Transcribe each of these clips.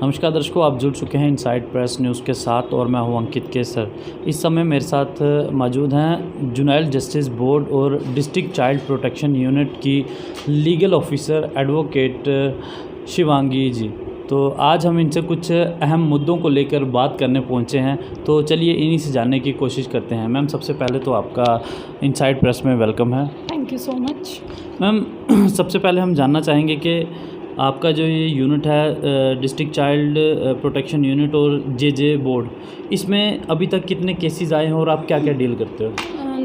नमस्कार दर्शकों, आप जुड़ चुके हैं इनसाइड प्रेस न्यूज़ के साथ और मैं हूं अंकित केसर। इस समय मेरे साथ मौजूद हैं जुवेनाइल जस्टिस बोर्ड और डिस्ट्रिक्ट चाइल्ड प्रोटेक्शन यूनिट की लीगल ऑफिसर एडवोकेट शिवांगी जी। तो आज हम इनसे कुछ अहम मुद्दों को लेकर बात करने पहुंचे हैं, तो चलिए इन्हीं से जानने की कोशिश करते हैं। मैम, सबसे पहले तो आपका इनसाइड प्रेस में वेलकम है। Thank you so much. Ma'am, सबसे पहले हम जानना चाहेंगे कि आपका जो ये यूनिट है डिस्ट्रिक्ट चाइल्ड प्रोटेक्शन यूनिट और जे बोर्ड, इसमें अभी तक कितने केसेस आए हैं और आप क्या क्या डील करते हो?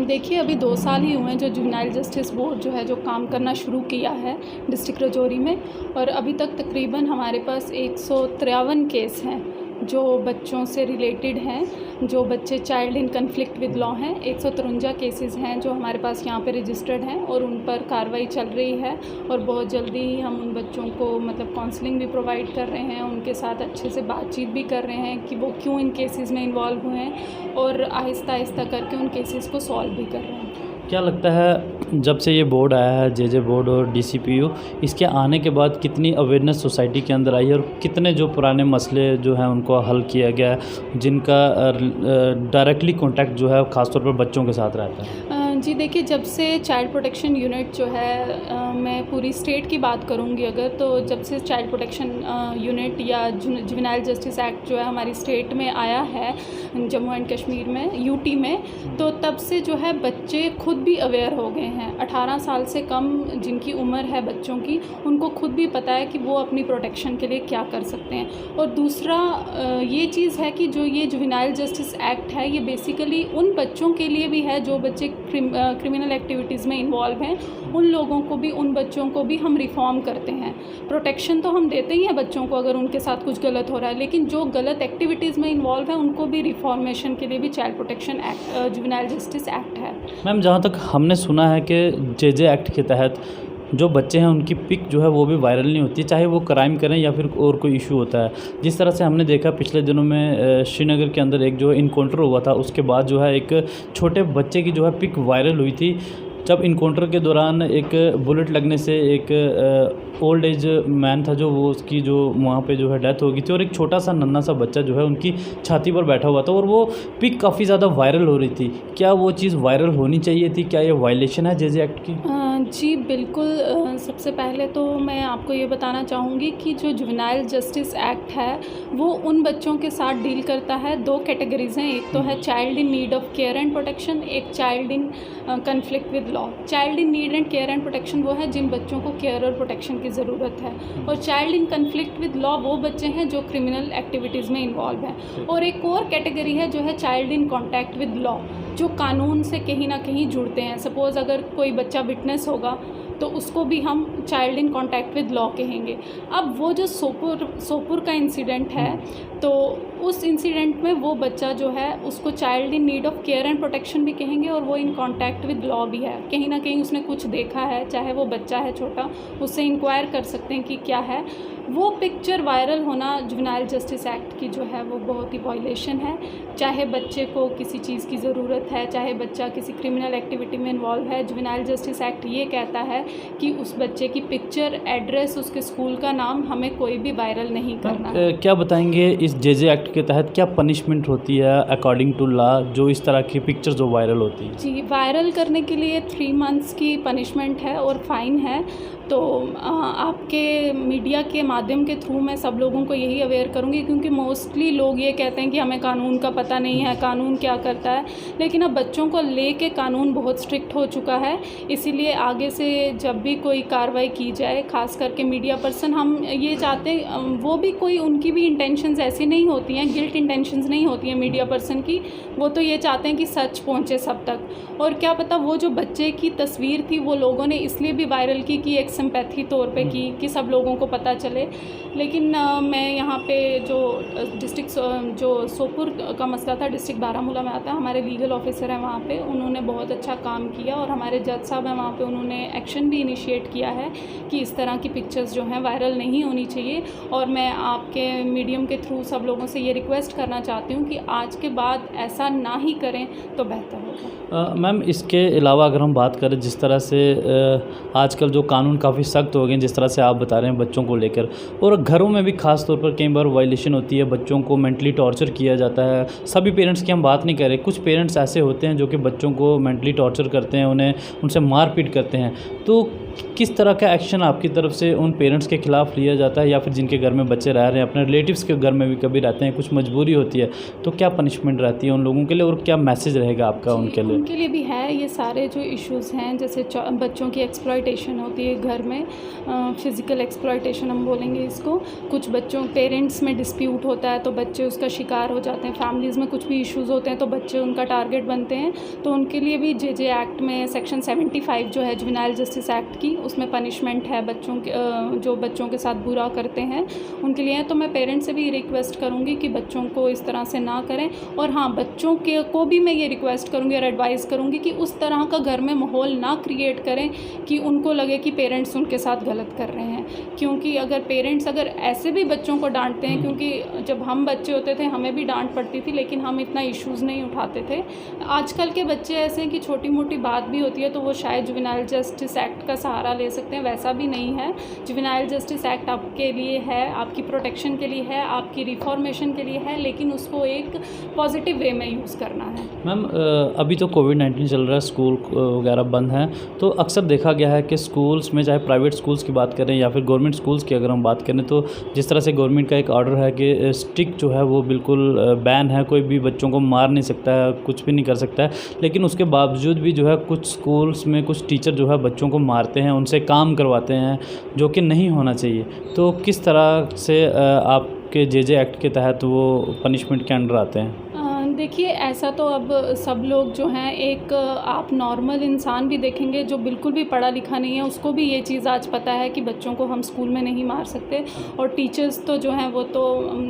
देखिए, अभी 2 साल ही हुए हैं जो जुवेनाइल जस्टिस बोर्ड जो है जो काम करना शुरू किया है डिस्ट्रिक्ट राजौरी में, और अभी तक तकरीबन हमारे पास 153 केस हैं जो बच्चों से रिलेटेड हैं, जो बच्चे child in conflict with law हैं। 153 केसेस हैं जो हमारे पास यहाँ पे रजिस्टर्ड हैं और उन पर कार्रवाई चल रही है, और बहुत जल्दी ही हम उन बच्चों को मतलब काउंसलिंग भी प्रोवाइड कर रहे हैं, उनके साथ अच्छे से बातचीत भी कर रहे हैं कि वो क्यों इन केसेस में इन्वॉल्व हुए हैं, और आहिस्ता आहिस्ता करके उन केसेस को सॉल्व भी कर रहे हैं। क्या लगता है जब से ये बोर्ड आया है, जे बोर्ड और DCPU, इसके आने के बाद कितनी अवेयरनेस सोसाइटी के अंदर आई है और कितने जो पुराने मसले जो हैं उनको हल किया गया है, जिनका डायरेक्टली कांटेक्ट जो है ख़ासतौर पर बच्चों के साथ रहता है? जी देखिए, जब से चाइल्ड प्रोटेक्शन यूनिट जो है मैं पूरी स्टेट की बात करूंगी अगर, तो जब से चाइल्ड प्रोटेक्शन यूनिट या जुवेनाइल जस्टिस एक्ट जो है हमारी स्टेट में आया है, जम्मू एंड कश्मीर में, यूटी में, तो तब से जो है बच्चे खुद भी अवेयर हो गए हैं। 18 साल से कम जिनकी उम्र है बच्चों की, उनको खुद भी पता है कि वो अपनी प्रोटेक्शन के लिए क्या कर सकते हैं। और दूसरा ये चीज़ है कि जो ये जुवेनाइल जस्टिस एक्ट है, ये बेसिकली उन बच्चों के लिए भी है जो बच्चे क्रिमिनल एक्टिविटीज़ में इन्वॉल्व हैं। उन लोगों को भी, उन बच्चों को भी हम रिफॉर्म करते हैं। प्रोटेक्शन तो हम देते ही हैं बच्चों को अगर उनके साथ कुछ गलत हो रहा है, लेकिन जो गलत एक्टिविटीज़ में इन्वॉल्व है उनको भी रिफॉर्मेशन के लिए भी child protection act, juvenile justice act है। मैम, जहाँ तक हमने सुना है कि जे एक्ट के तहत जो बच्चे हैं उनकी पिक जो है वो भी वायरल नहीं होती, चाहे वो क्राइम करें या फिर और कोई इशू होता है। जिस तरह से हमने देखा पिछले दिनों में श्रीनगर के अंदर एक जो इनकाउंटर हुआ था, उसके बाद जो है एक छोटे बच्चे की जो है पिक वायरल हुई थी, जब इनकाउंटर के दौरान एक बुलेट लगने से एक ओल्ड एज मैन था जो वो उसकी जो वहाँ पे जो है डेथ हो गई थी, और एक छोटा सा नन्हा सा बच्चा जो है उनकी छाती पर बैठा हुआ था, और वो पिक काफ़ी ज़्यादा वायरल हो रही थी। क्या वो चीज़ वायरल होनी चाहिए थी? क्या ये वायलेशन है जे एक्ट की? जी बिल्कुल। सबसे पहले तो मैं आपको ये बताना चाहूँगी कि जो जुवेनाइल जस्टिस एक्ट है वो उन बच्चों के साथ डील करता है। 2 कैटेगरीज़ हैं, एक तो है child in need of care and protection, एक child in conflict with law. Child in need and care and protection वो है जिन बच्चों को केयर और प्रोटेक्शन की ज़रूरत है, और child in conflict with law वो बच्चे हैं जो क्रिमिनल एक्टिविटीज़ में इन्वॉल्व हैं। और एक और कैटेगरी है जो है child in contact with law, जो कानून से कहीं ना कहीं जुड़ते हैं। सपोज़ अगर कोई बच्चा विटनेस होगा तो उसको भी हम child in contact with law कहेंगे। अब वो जो सोपुर का इंसिडेंट है, तो उस इंसिडेंट में वो बच्चा जो है उसको child in need of care and protection भी कहेंगे, और वो इन कॉन्टैक्ट विद लॉ भी है। कहीं ना कहीं उसने कुछ देखा है, चाहे वो बच्चा है छोटा, उससे इंक्वायर कर सकते हैं कि क्या है। वो पिक्चर वायरल होना जुवेनाइल जस्टिस एक्ट की जो है वो बहुत ही वायलेशन है। चाहे बच्चे को किसी चीज़ की ज़रूरत है, चाहे बच्चा किसी क्रिमिनल एक्टिविटी में इन्वॉल्व है, जुवेनाइल जस्टिस एक्ट ये कहता है कि उस बच्चे की पिक्चर, एड्रेस, उसके स्कूल का नाम हमें कोई भी वायरल नहीं करना है। क्या बताएंगे इस जे एक्ट के तहत क्या पनिशमेंट होती है अकॉर्डिंग टू लॉ, जो इस तरह की पिक्चर जो वायरल होती है? जी, वायरल करने के लिए 3 मंथ्स की पनिशमेंट है और फ़ाइन है। तो आपके मीडिया के माध्यम के थ्रू मैं सब लोगों को यही अवेयर करूँगी, क्योंकि मोस्टली लोग ये कहते हैं कि हमें कानून का पता नहीं है, कानून क्या करता है। लेकिन अब बच्चों को लेके कानून बहुत स्ट्रिक्ट हो चुका है, इसीलिए आगे से जब भी कोई कार्रवाई की जाए, ख़ास करके मीडिया पर्सन, हम ये चाहते हैं, वो भी कोई, उनकी भी इंटेंशंस ऐसी नहीं होती हैं, गिल्ट इंटेंशंस नहीं होती हैं मीडिया पर्सन की। वो तो ये चाहते हैं कि सच पहुँचे सब तक। और क्या पता वो जो बच्चे की तस्वीर थी वो लोगों ने इसलिए भी वायरल की कि एक सिंपैथी तौर पे की कि सब लोगों को पता चले। लेकिन मैं यहाँ पे जो डिस्ट्रिक्ट जो सोपुर का मसला था, डिस्ट्रिक्ट बारामूला में आता है, हमारे लीगल ऑफिसर हैं वहाँ पे, उन्होंने बहुत अच्छा काम किया, और हमारे जज साहब हैं वहाँ पे, उन्होंने एक्शन भी इनिशिएट किया है कि इस तरह की पिक्चर्स जो हैं वायरल नहीं होनी चाहिए। और मैं आपके मीडियम के थ्रू सब लोगों से ये रिक्वेस्ट करना चाहती हूँ कि आज के बाद ऐसा ना ही करें तो बेहतर होगा। मैम, इसके अलावा अगर हम बात करें जिस तरह से आजकल जो कानून काफ़ी सख्त हो गए हैं, जिस तरह से आप बता रहे हैं बच्चों को लेकर, और घरों में भी ख़ास तौर पर कई बार वायलेशन होती है, बच्चों को मेंटली टॉर्चर किया जाता है। सभी पेरेंट्स की हम बात नहीं कर रहे, कुछ पेरेंट्स ऐसे होते हैं जो कि बच्चों को मेंटली टॉर्चर करते हैं, उन्हें उनसे मारपीट करते हैं। तो किस तरह का एक्शन आपकी तरफ से उन पेरेंट्स के खिलाफ लिया जाता है, या फिर जिनके घर में बच्चे रह रहे हैं, अपने रिलेटिव्स के घर में भी कभी रहते हैं, कुछ मजबूरी होती है, तो क्या पनिशमेंट रहती है उन लोगों के लिए, और क्या मैसेज रहेगा आपका उनके लिए? उनके लिए भी है ये सारे जो इश्यूज़ हैं, जैसे बच्चों की एक्सप्लॉयटेशन होती है घर में, फ़िज़िकल एक्सप्लॉयटेशन हम बोलेंगे इसको। कुछ बच्चों पेरेंट्स में डिस्प्यूट होता है तो बच्चे उसका शिकार हो जाते हैं, फैमिलीज़ में कुछ भी इश्यूज़ होते हैं तो बच्चे उनका टारगेट बनते हैं। तो उनके लिए भी जे एक्ट में सेक्शन 75 जो है जुवेनाइल जस्टिस एक्ट की, उसमें पनिशमेंट है बच्चों के, जो बच्चों के साथ बुरा करते हैं उनके लिए। तो मैं पेरेंट्स से भी रिक्वेस्ट करूँगी कि बच्चों को इस तरह से ना करें, और हाँ, बच्चों के को भी मैं ये रिक्वेस्ट करूँगी और एडवाइस करूँगी कि उस तरह का घर में माहौल ना क्रिएट करें कि उनको लगे कि पेरेंट्स उनके साथ गलत कर रहे हैं। क्योंकि अगर पेरेंट्स अगर ऐसे भी बच्चों को डांटते हैं, क्योंकि जब हम बच्चे होते थे हमें भी डांट पड़ती थी, लेकिन हम इतना इश्यूज़ नहीं उठाते थे। आजकल के बच्चे ऐसे हैं कि छोटी मोटी बात भी होती है तो वो शायद जुवेनाइल जस्टिस एक्ट का सहारा ले सकते हैं, वैसा भी नहीं है। जुवेनाइल जस्टिस एक्ट आपके लिए है, आपकी प्रोटेक्शन के लिए है, आपकी रिफॉर्मेशन के लिए है, लेकिन उसको एक पॉजिटिव वे में यूज़ करना है। मैम, अभी तो कोविड-19 चल रहा है, स्कूल वगैरह बंद हैं, तो अक्सर देखा गया है कि स्कूल्स में, चाहे प्राइवेट स्कूल्स की बात करें या फिर गवर्नमेंट स्कूल्स की अगर हम बात करें, तो जिस तरह से गवर्नमेंट का एक ऑर्डर है कि स्टिक जो है वो बिल्कुल बैन है, कोई भी बच्चों को मार नहीं सकता है, कुछ भी नहीं कर सकता है, लेकिन उसके बावजूद भी जो है कुछ स्कूल्स में कुछ टीचर जो है बच्चों को मारते हैं, उनसे काम करवाते हैं, जो कि नहीं होना चाहिए। तो किस तरह से आपके जे एक्ट के तहत वो पनिशमेंट के अंडर आते हैं? देखिए, ऐसा तो अब सब लोग जो हैं, एक आप नॉर्मल इंसान भी देखेंगे जो बिल्कुल भी पढ़ा लिखा नहीं है, उसको भी ये चीज़ आज पता है कि बच्चों को हम स्कूल में नहीं मार सकते। और टीचर्स तो जो हैं वो तो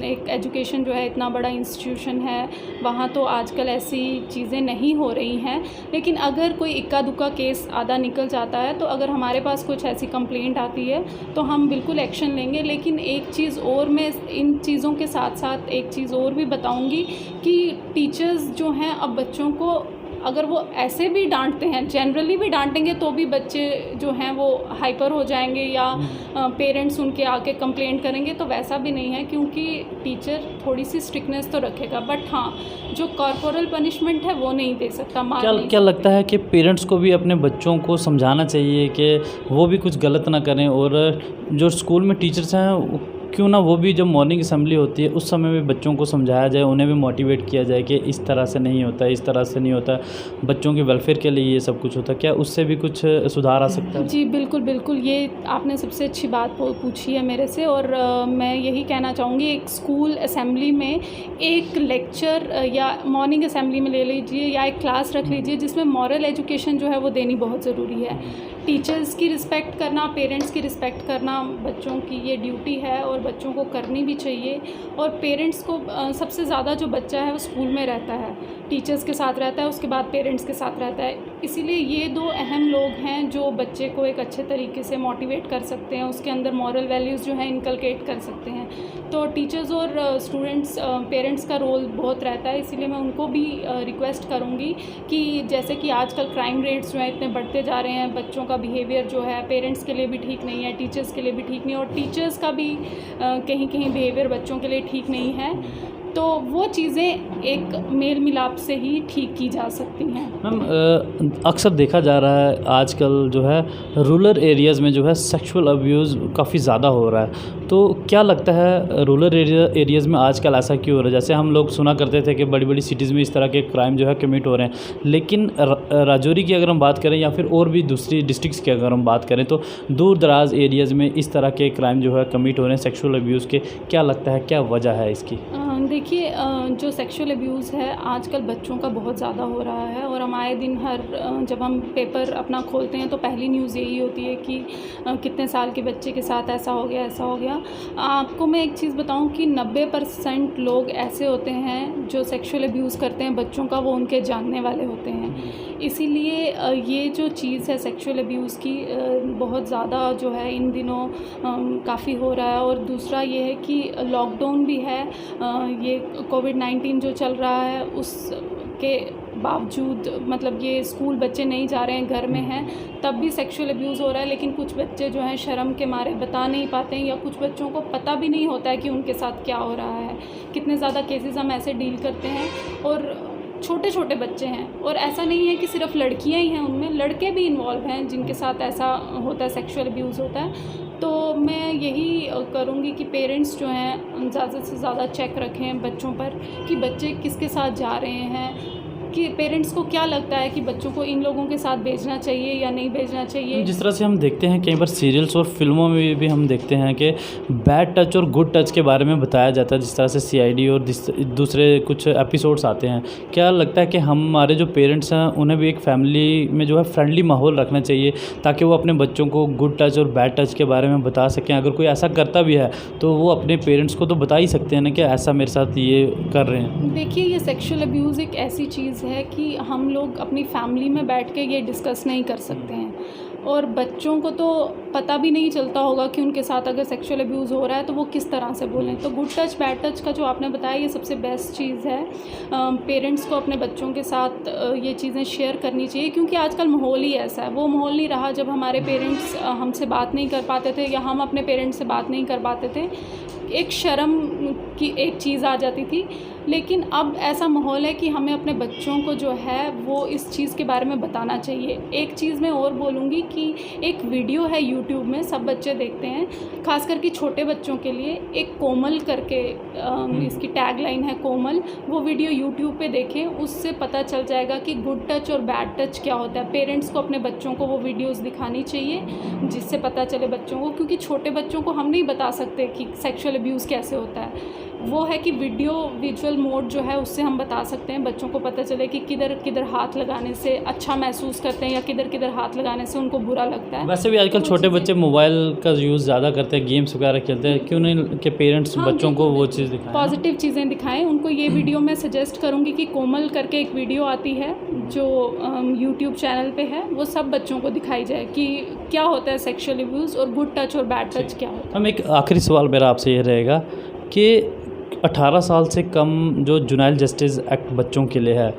एक एजुकेशन जो है इतना बड़ा इंस्टीट्यूशन है, वहाँ तो आजकल ऐसी चीज़ें नहीं हो रही हैं। लेकिन अगर कोई इक्का दुक्का केस आधा निकल जाता है, तो अगर हमारे पास कुछ ऐसी कंप्लेंट आती है तो हम बिल्कुल एक्शन लेंगे। लेकिन एक चीज़ और, मैं इन चीज़ों के साथ साथ एक चीज़ और भी बताऊँगी कि टीचर्स जो हैं अब बच्चों को अगर वो ऐसे भी डांटते हैं, जनरली भी डांटेंगे तो भी बच्चे जो हैं वो हाइपर हो जाएंगे या पेरेंट्स उनके आके कंप्लेंट करेंगे, तो वैसा भी नहीं है, क्योंकि टीचर थोड़ी सी स्ट्रिक्टनेस तो रखेगा, बट हाँ, जो कॉर्पोरल पनिशमेंट है वो नहीं दे सकता। क्या लगता है कि पेरेंट्स को भी अपने बच्चों को समझाना चाहिए कि वो भी कुछ गलत ना करें, और जो स्कूल में टीचर्स हैं क्यों ना वो भी, जब मॉर्निंग असेंबली होती है उस समय भी बच्चों को समझाया जाए, उन्हें भी मोटिवेट किया जाए कि इस तरह से नहीं होता है, इस तरह से नहीं होता, बच्चों के वेलफेयर के लिए ये सब कुछ होता है। क्या उससे भी कुछ सुधार आ सकता है? जी बिल्कुल, बिल्कुल, ये आपने सबसे अच्छी बात पूछी है मेरे से, और मैं यही कहना चाहूँगी, एक स्कूल असेंबली में एक लेक्चर या मॉर्निंग असेंबली में ले लीजिए या एक क्लास रख लीजिए जिसमें मॉरल एजुकेशन जो है वो देनी बहुत ज़रूरी है। टीचर्स की रिस्पेक्ट करना, पेरेंट्स की रिस्पेक्ट करना बच्चों की ये ड्यूटी है और बच्चों को करनी भी चाहिए। और पेरेंट्स को सबसे ज़्यादा जो बच्चा है वो स्कूल में रहता है, टीचर्स के साथ रहता है, उसके बाद पेरेंट्स के साथ रहता है, इसीलिए ये दो अहम लोग हैं जो बच्चे को एक अच्छे तरीके से मोटिवेट कर सकते हैं, उसके अंदर मॉरल वैल्यूज़ जो हैं इनकलकेट कर सकते हैं। तो टीचर्स और स्टूडेंट्स, पेरेंट्स का रोल बहुत रहता है, इसीलिए मैं उनको भी रिक्वेस्ट करूँगी कि जैसे कि आजकल क्राइम रेट्स जो हैं इतने बढ़ते जा रहे हैं, बच्चों का बिहेवियर जो है पेरेंट्स के लिए भी ठीक नहीं है, टीचर्स के लिए भी ठीक नहीं है, और टीचर्स का भी कहीं कहीं बिहेवियर बच्चों के लिए ठीक नहीं है, तो वो चीज़ें एक मेल मिलाप से ही ठीक की जा सकती हैं। मैम, अक्सर देखा जा रहा है आजकल जो है रूरल एरियाज़ में जो है सेक्सुअल अब्यूज़ काफ़ी ज़्यादा हो रहा है, तो क्या लगता है रूरल एरियाज़ में आजकल ऐसा क्यों हो रहा है? जैसे हम लोग सुना करते थे कि बड़ी बड़ी सिटीज़ में इस तरह के क्राइम जो है कमिट हो रहे हैं, लेकिन राजौरी की अगर हम बात करें या फिर और भी दूसरी डिस्ट्रिक्ट्स की अगर हम बात करें, तो दूर दराज एरियाज़ में इस तरह के क्राइम जो है कमिट हो रहे हैं सेक्सुअल अब्यूज़ के। क्या लगता है, क्या वजह है इसकी? देखिए, जो सेक्सुअल अब्यूज़ है आजकल बच्चों का बहुत ज़्यादा हो रहा है, और हम आए दिन जब हम पेपर अपना खोलते हैं तो पहली न्यूज़ यही होती है कि कितने साल के बच्चे के साथ ऐसा हो गया, ऐसा हो गया। आपको मैं एक चीज़ बताऊं कि 90% लोग ऐसे होते हैं जो सेक्सुअल अब्यूज़ करते हैं बच्चों का, वो उनके जानने वाले होते हैं। इसीलिए ये जो चीज़ है सेक्सुअल अब्यूज़ की बहुत ज़्यादा जो है इन दिनों काफ़ी हो रहा है। और दूसरा ये है कि लॉकडाउन भी है, ये कोविड-19 जो चल रहा है उसके बावजूद मतलब ये स्कूल बच्चे नहीं जा रहे हैं, घर में हैं, तब भी सेक्सुअल अब्यूज़ हो रहा है। लेकिन कुछ बच्चे जो हैं शर्म के मारे बता नहीं पाते हैं, या कुछ बच्चों को पता भी नहीं होता है कि उनके साथ क्या हो रहा है। कितने ज़्यादा केसेस हम ऐसे डील करते हैं, और छोटे छोटे बच्चे हैं, और ऐसा नहीं है कि सिर्फ लड़कियां ही हैं, उनमें लड़के भी इन्वॉल्व हैं जिनके साथ ऐसा होता है, सेक्सुअल अब्यूज़ होता है। तो मैं यही करूँगी कि पेरेंट्स जो हैं ज़्यादा से ज़्यादा चेक रखें बच्चों पर कि बच्चे किसके साथ जा रहे हैं, कि पेरेंट्स को क्या लगता है कि बच्चों को इन लोगों के साथ भेजना चाहिए या नहीं भेजना चाहिए। जिस तरह से हम देखते हैं कई बार सीरियल्स और फिल्मों में भी हम देखते हैं कि बैड टच और गुड टच के बारे में बताया जाता है, जिस तरह से सीआईडी और दूसरे कुछ एपिसोड्स आते हैं। क्या लगता है कि हमारे जो पेरेंट्स हैं उन्हें भी एक फैमिली में जो है फ्रेंडली माहौल रखना चाहिए, ताकि वो अपने बच्चों को गुड टच और बैड टच के बारे में बता सकें? अगर कोई ऐसा करता भी है तो वो अपने पेरेंट्स को तो बता ही सकते हैं ना कि ऐसा मेरे साथ ये कर रहे हैं। देखिए, ये सेक्सुअल अब्यूज़ एक ऐसी चीज़ है कि हम लोग अपनी फैमिली में बैठ के ये डिस्कस नहीं कर सकते हैं, और बच्चों को तो पता भी नहीं चलता होगा कि उनके साथ अगर सेक्सुअल अब्यूज़ हो रहा है तो वो किस तरह से बोलें। तो गुड टच बैड टच का जो आपने बताया, ये सबसे बेस्ट चीज़ है। पेरेंट्स को अपने बच्चों के साथ ये चीज़ें शेयर करनी चाहिए, क्योंकि आजकल माहौल ही ऐसा है। वो माहौल नहीं रहा जब हमारे पेरेंट्स हमसे बात नहीं कर पाते थे, या हम अपने पेरेंट्स से बात नहीं कर पाते थे। एक शर्म की एक चीज़ आ जाती थी। लेकिन अब ऐसा माहौल है कि हमें अपने बच्चों को जो है वो इस चीज़ के बारे में बताना चाहिए। एक चीज़ मैं और बोलूँगी कि एक वीडियो है यूट्यूब में, सब बच्चे देखते हैं, ख़ास करके छोटे बच्चों के लिए। एक कोमल करके इसकी टैगलाइन है, कोमल। वो वीडियो यूट्यूब पे देखें, उससे पता चल जाएगा कि गुड टच और बैड टच क्या होता है। पेरेंट्स को अपने बच्चों को वो वीडियोज़ दिखानी चाहिए, जिससे पता चले बच्चों को, क्योंकि छोटे बच्चों को हम नहीं बता सकते कि सेक्सुअल अब्यूज़ कैसे होता है। वो है कि वीडियो विजुअल मोड जो है उससे हम बता सकते हैं, बच्चों को पता चले कि किधर किधर हाथ लगाने से अच्छा महसूस करते हैं, या किधर किधर हाथ लगाने से उनको बुरा लगता है। वैसे भी आजकल छोटे बच्चे मोबाइल का यूज़ ज़्यादा करते हैं, गेम्स वगैरह खेलते हैं, क्यों नहीं कि पेरेंट्स बच्चों को वो चीज़ दिखाएं, पॉजिटिव चीज़ें दिखाएं उनको। ये वीडियो मैं सजेस्ट करूँगी कि कोमल करके एक वीडियो आती है जो यूट्यूब चैनल पे है, वो सब बच्चों को दिखाई जाए कि क्या होता है सेक्सुअल अब्यूज़, और गुड टच और बैड टच क्या होता है। हम एक आखिरी सवाल मेरा आपसे ये रहेगा कि 18 साल से कम जो जुवेनाइल जस्टिस एक्ट बच्चों के लिए है,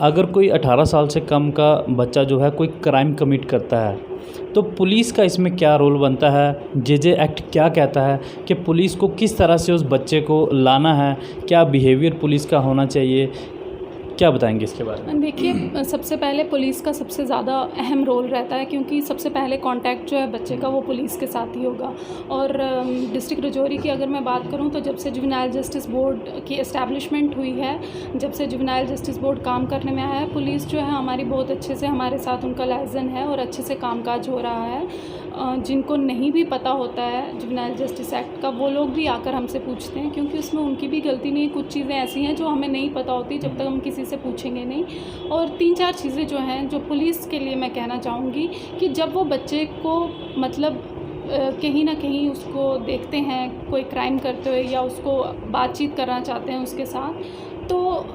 अगर कोई 18 साल से कम का बच्चा जो है कोई क्राइम कमिट करता है, तो पुलिस का इसमें क्या रोल बनता है? जेजे एक्ट क्या कहता है कि पुलिस को किस तरह से उस बच्चे को लाना है? क्या बिहेवियर पुलिस का होना चाहिए? क्या बताएंगे इसके बारे में? देखिए, सबसे पहले पुलिस का सबसे ज़्यादा अहम रोल रहता है, क्योंकि सबसे पहले कांटेक्ट जो है बच्चे का वो पुलिस के साथ ही होगा। और डिस्ट्रिक्ट राजौरी की अगर मैं बात करूं, तो जब से जुवेनाइल जस्टिस बोर्ड की एस्टैब्लिशमेंट हुई है, जब से जुवेनाइल जस्टिस बोर्ड काम करने में आया है, पुलिस जो है हमारी बहुत अच्छे से, हमारे साथ उनका लाइजन है और अच्छे से कामकाज हो रहा है। जिनको नहीं भी पता होता है जुवेनाइल जस्टिस एक्ट का, वो लोग भी आकर हमसे पूछते हैं, क्योंकि उसमें उनकी भी गलती नहीं है। कुछ चीज़ें ऐसी हैं जो हमें नहीं पता होती जब तक हम किसी से पूछेंगे नहीं। और 3-4 चीज़ें जो हैं जो पुलिस के लिए मैं कहना चाहूँगी कि जब वो बच्चे को मतलब कहीं ना कहीं उसको देखते हैं कोई क्राइम करते हुए, या उसको बातचीत करना चाहते हैं उसके साथ, तो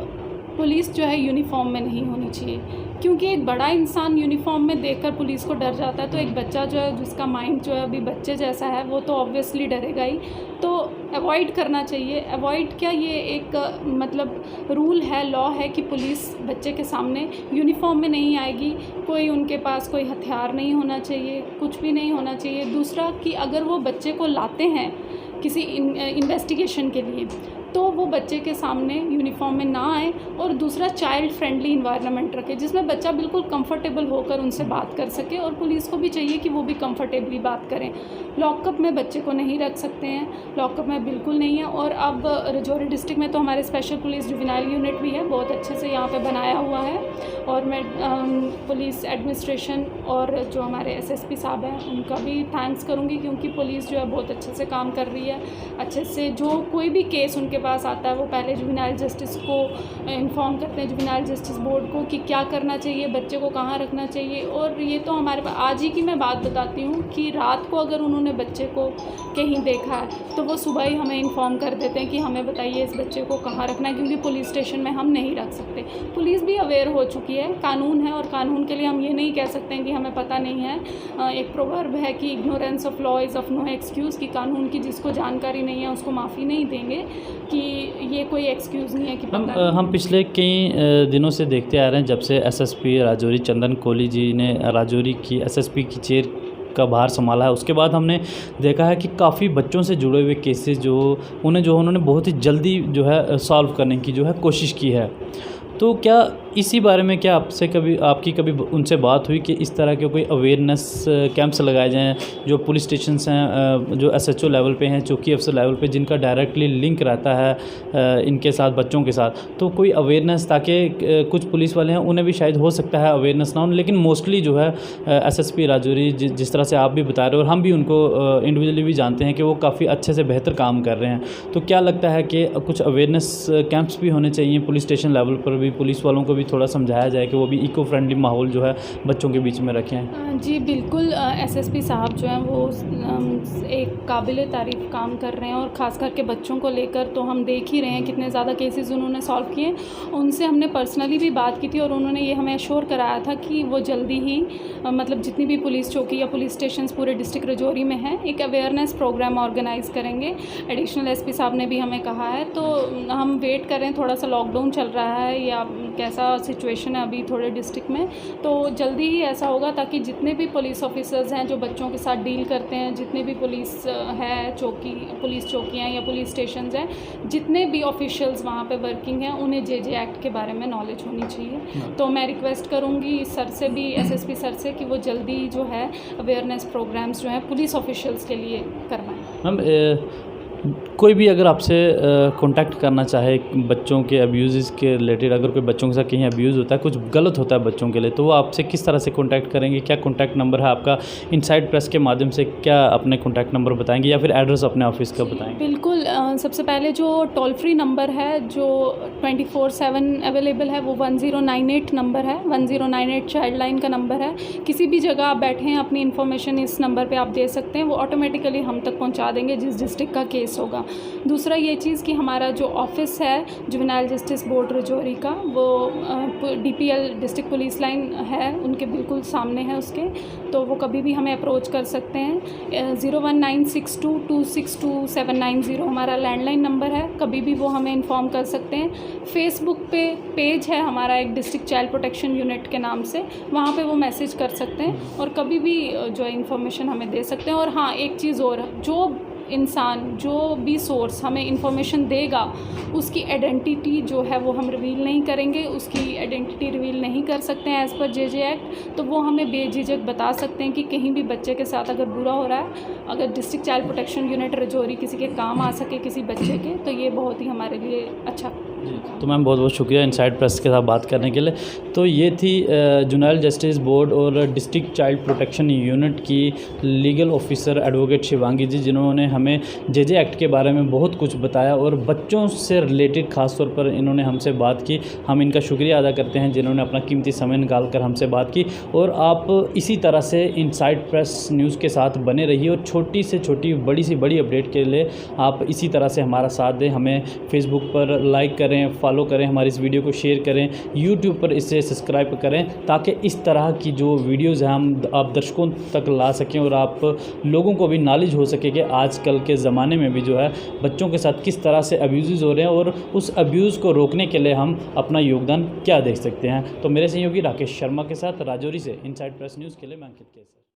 पुलिस जो है यूनिफॉर्म में नहीं होनी चाहिए। क्योंकि एक बड़ा इंसान यूनिफॉर्म में देखकर पुलिस को डर जाता है, तो एक बच्चा जो है, जिसका माइंड जो है अभी बच्चे जैसा है, वो तो ऑब्वियसली डरेगा ही। तो अवॉइड करना चाहिए। अवॉइड क्या, ये एक मतलब रूल है, लॉ है कि पुलिस बच्चे के सामने यूनिफॉर्म में नहीं आएगी। कोई उनके पास कोई हथियार नहीं होना चाहिए, कुछ भी नहीं होना चाहिए। दूसरा कि अगर वो बच्चे को लाते हैं किसी इन्वेस्टिगेशन के लिए, तो वो बच्चे के सामने यूनिफॉर्म में ना आए। और दूसरा, चाइल्ड फ्रेंडली इन्वायरमेंट रखे, जिसमें बच्चा बिल्कुल कंफर्टेबल होकर उनसे बात कर सके, और पुलिस को भी चाहिए कि वो भी कंफर्टेबली बात करें। लॉकअप में बच्चे को नहीं रख सकते हैं, लॉकअप में बिल्कुल नहीं है। और अब राजौरी डिस्ट्रिक्ट में तो हमारे स्पेशल पुलिस जुवेनाइल यूनिट भी है, बहुत अच्छे से यहाँ पे बनाया हुआ है। और मैं पुलिस एडमिनिस्ट्रेशन और जो हमारे एसएसपी साहब हैं उनका भी थैंक्स करूँगी, क्योंकि पुलिस जो है बहुत अच्छे से काम कर रही है। अच्छे से जो कोई भी केस उनके पास आता है, वो पहले जुवेनाइल जस्टिस को इन्फॉर्म करते हैं, जुवेनाइल जस्टिस बोर्ड को, कि क्या करना चाहिए, बच्चे को कहाँ रखना चाहिए। और ये तो हमारे आज ही की मैं बात बताती हूँ कि रात को अगर उन्होंने बच्चे को कहीं देखा है, तो वो सुबह ही हमें इन्फॉर्म कर देते हैं कि हमें बताइए इस बच्चे को कहाँ रखना है, क्योंकि पुलिस स्टेशन में हम नहीं रख सकते। पुलिस भी अवेयर हो चुकी है, कानून है, और कानून के लिए हम ये नहीं कह सकते हैं कि हमें पता नहीं है। एक प्रोवर्ब है कि ignorance of law is of no excuse, कि कानून की जिसको जानकारी नहीं है उसको माफ़ी नहीं देंगे, कि ये कोई एक्सक्यूज़ नहीं है कि पता हम पिछले कई दिनों से देखते आ रहे हैं, जब से एसएसपी राजौरी चंदन कोहली जी ने राजौरी की एसएसपी की चेयर का भार संभाला है, उसके बाद हमने देखा है कि काफ़ी बच्चों से जुड़े हुए केसेस जो उन्होंने बहुत ही जल्दी जो है सॉल्व करने की जो है कोशिश की है। तो क्या इसी बारे में क्या आपकी कभी उनसे बात हुई कि इस तरह के कोई अवेयरनेस कैंप्स लगाए जाएँ, जो पुलिस स्टेशंस हैं, जो एसएचओ लेवल पे हैं, चौकी अफसर लेवल पे, जिनका डायरेक्टली लिंक रहता है इनके साथ, बच्चों के साथ, तो कोई अवेयरनेस, ताकि कुछ पुलिस वाले हैं उन्हें भी शायद हो सकता है अवेयरनेस ना हो, लेकिन मोस्टली जो है एसएसपी राजौरी जिस तरह से आप भी बता रहे हो और हम भी उनको इंडिविजुअली भी जानते हैं कि वो काफ़ी अच्छे से बेहतर काम कर रहे हैं, तो क्या लगता है कि कुछ अवेयरनेस कैंप्स भी होने चाहिए पुलिस स्टेशन लेवल पर भी, पुलिस वालों को भी थोड़ा समझाया जाए कि वो भी इको फ्रेंडली माहौल जो है बच्चों के बीच में रखें? जी बिल्कुल, एसएसपी साहब जो हैं वो एक काबिल तारीफ़ काम कर रहे हैं, और ख़ास करके बच्चों को लेकर तो हम देख ही रहे हैं कितने ज़्यादा केसेस उन्होंने सॉल्व किए। उनसे हमने पर्सनली भी बात की थी और उन्होंने ये हमें एश्योर कराया था कि वो जल्दी ही मतलब जितनी भी पुलिस चौकी या पुलिस स्टेशन पूरे डिस्ट्रिक्ट राजौरी में हैं, एक अवेयरनेस प्रोग्राम ऑर्गेनाइज़ करेंगे। एडिशनल एसपी साहब ने भी हमें कहा है, तो हम वेट करें, थोड़ा सा लॉकडाउन चल रहा है या कैसा सिचुएशन है अभी थोड़े डिस्ट्रिक्ट में, तो जल्दी ही ऐसा होगा ताकि जितने भी पुलिस ऑफिसर्स हैं जो बच्चों के साथ डील करते हैं, जितने भी पुलिस है पुलिस चौकियाँ या पुलिस स्टेशन हैं, जितने भी ऑफिशियल्स वहाँ पे वर्किंग हैं, उन्हें जेजे एक्ट के बारे में नॉलेज होनी चाहिए। तो मैं रिक्वेस्ट करूँगी सर से भी, एसएसपी सर से, कि वो जल्दी जो है अवेयरनेस प्रोग्राम्स जो हैं पुलिस ऑफिशियल्स के लिए करवाएँ। मैम, कोई भी अगर आपसे कांटेक्ट करना चाहे बच्चों के अब्यूज़ के रिलेटेड, अगर कोई बच्चों के साथ कहीं अब्यूज़ होता है, कुछ गलत होता है बच्चों के लिए, तो वो आपसे किस तरह से कांटेक्ट करेंगे? क्या कांटेक्ट नंबर है आपका? इनसाइड प्रेस के माध्यम से क्या अपने कांटेक्ट नंबर बताएंगे या फिर एड्रेस अपने ऑफिस का बताएंगे? बिल्कुल, सबसे पहले जो टोल फ्री नंबर है जो 24/7 अवेलेबल है वो 1098 नंबर है, 1098 चाइल्ड लाइन का नंबर है। किसी भी जगह आप बैठे हैं, अपनी इन्फॉर्मेशन इस नंबर पे आप दे सकते हैं, वो ऑटोमेटिकली हम तक पहुंचा देंगे जिस डिस्ट्रिक्ट का केस होगा। दूसरा ये चीज़ कि हमारा जो ऑफिस है जुवेनाइल जस्टिस बोर्ड राजौरी का, वो डीपीएल डिस्ट्रिक्ट पुलिस लाइन है उनके बिल्कुल सामने है उसके, तो वो कभी भी हमें अप्रोच कर सकते हैं। 01962262790 हमारा लैंडलाइन नंबर है, कभी भी वो हमें इन्फॉर्म कर सकते हैं। फेसबुक पे पेज है हमारा एक डिस्ट्रिक्ट चाइल्ड प्रोटेक्शन यूनिट के नाम से, वहाँ पे वो मैसेज कर सकते हैं और कभी भी जो है इन्फॉर्मेशन हमें दे सकते हैं। और हाँ, एक चीज़ और, जो इंसान, जो भी सोर्स हमें इंफॉर्मेशन देगा, उसकी आइडेंटिटी जो है वो हम रिवील नहीं करेंगे, उसकी आइडेंटिटी रिवील नहीं कर सकते हैं एज़ पर जेजे एक्ट। तो वो हमें बेझिझक बता सकते हैं कि कहीं भी बच्चे के साथ अगर बुरा हो रहा है, अगर district child protection unit Rajouri किसी के काम आ सके, किसी बच्चे के, तो ये बहुत ही हमारे लिए अच्छा। तो मैम बहुत बहुत शुक्रिया इनसाइड प्रेस के साथ बात करने के लिए। तो ये थी जुवेनाइल जस्टिस बोर्ड और डिस्ट्रिक्ट चाइल्ड प्रोटेक्शन यूनिट की लीगल ऑफिसर एडवोकेट शिवांगी जी, जिन्होंने हमें जेजे एक्ट के बारे में बहुत कुछ बताया और बच्चों से रिलेटेड ख़ास तौर पर इन्होंने हमसे बात की। हम इनका शुक्रिया अदा करते हैं जिन्होंने अपना कीमती समय निकाल कर हमसे बात की। और आप इसी तरह से इनसाइड प्रेस न्यूज़ के साथ बने रहिए और छोटी से छोटी, बड़ी से बड़ी अपडेट के लिए आप इसी तरह से हमारा साथ दें। हमें फेसबुक पर लाइक करें, फॉलो करें, हमारी इस वीडियो को शेयर करें, यूट्यूब पर इसे सब्सक्राइब करें, ताकि इस तरह की जो वीडियोज़ हैं हम आप दर्शकों तक ला सकें और आप लोगों को भी नॉलेज हो सके कि आजकल के ज़माने में भी जो है बच्चों के साथ किस तरह से अब्यूज़ हो रहे हैं और उस अब्यूज़ को रोकने के लिए हम अपना योगदान क्या दे सकते हैं। तो मेरे सहयोगी राकेश शर्मा के साथ राजौरी से इनसाइड प्रेस न्यूज़ के लिए मैं अंकित केसर।